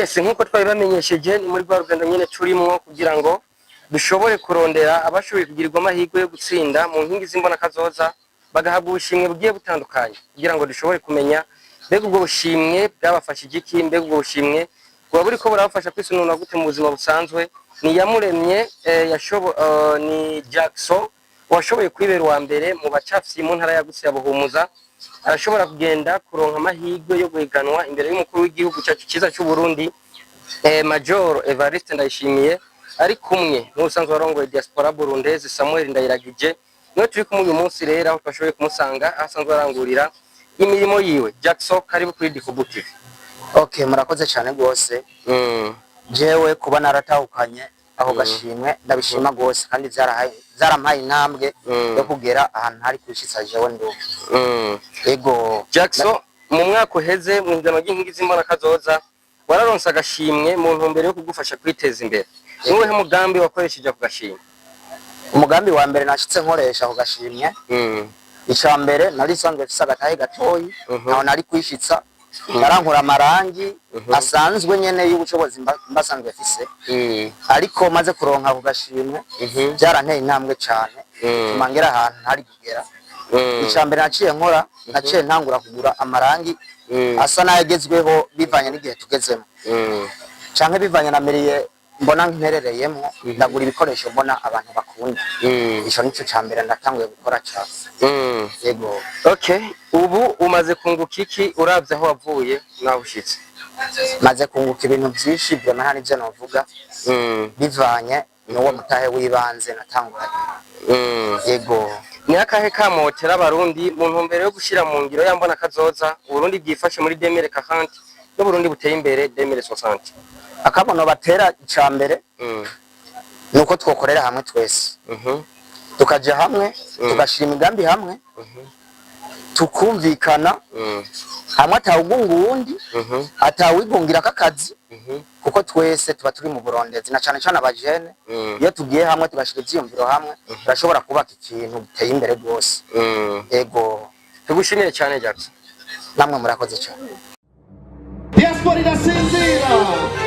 Yes, nkuko twabibamenyesheje ni muri rugendo nyene turimwo kugira ngo dushobore kurondera abashoboye kugirirwa amahirwe yo gutsinda mu nkingi z'imbona kazoza bagahabwa ubushimwe bugiye butandukanye kugira ngo dushobore kumenya mbega ubwo bushimwe bwabafashije iki, mbega ubwo bushimwe bwa buriko burabafasha kwisununa gute mu buzima busanzwe. Ni Yamuremye ni Jackson washoboye kwibera wa mbere mu bacafyi mu ntara ya Gutsi ya Buhumuza, arashobora kugenda kuronka amahirwe yo guhiganwa imbere y'umukuru w'igihugu cyacu cyiza cy'u Burundi Major Evariste Ndayishimiye ari kumwe n'usanzwe warongoye diaspora burundese Samuel Ndayiragije. No turi kumwe uyu munsi rero aho twashoboye kumusanga asanzwe arangurira imirimo yiwe. Jackson, karibu kuri Dikubu TV. Okay, murakoze cyane gose. Jewe kuba naratahukanye aho gashimwe ndabishima gose kandi zarampaye intambwe yo kugera ahantu hari kwishitsa jewe ndo. Ego Jackson, mu mwaka uheze mu higanwa ry'inkingi z'imbona kazoza wararonse agashimwe mu ntumbero yo kugufasha kwiteza imbere. Niwe mugambi wakoresheje ku gashimwe? Umugambi wa mbere nashitse nkoresha ku gashimwe icya mbere nari sanzwe mfise agatahe gatoyi naho nari kwishitsa narankura amarangi asanzwe nyene y'ubushobozi mbasanzwe mfise, ariko maze kuronka ku gashimwe byaranteye intambwe cyane tumangera ahantu hari kugera. Icya mbere naciye ntangura kugura amarangi asa n'ayagezweho bivanye n'igihe tugezemo, canke bivanye na meriye mbona nkerereyemo ndagura ibikoresho mbona abantu bakunda. Ico nico cya mbere ndatanguye gukora cyane. Yego. Okay, ubu umaze kunguka iki uravye aho wavuye naho ushitse? Maze kunguka ibintu byinshi byo nahani byo navuga bivanye n'uwo mutahe wibanze natanguranye. Yego. Ni akahe kamotera abarundi mu ntumbero yo gushira mu ngiro yambona kazoza Burundi byifashe muri 2040 no Burundi buteye imbere 2060? Akabono batera icya mbere nuko twokorera hamwe twese, tukaja hamwe tugashira imigambi hamwe, tukumvikana hamwe atawugunga uwundi atawigungira kakazi, kuko twese tuba turi mu burondezi na cyane cyane abajene. Iyo tugiye hamwe tugashira ivyiyumviro hamwe turashobora kubaka ikintu giteye imbere rwose. Ego, tugushimire cyane Jackson. namwe murakoze cyane. Diaspora da Sinzira.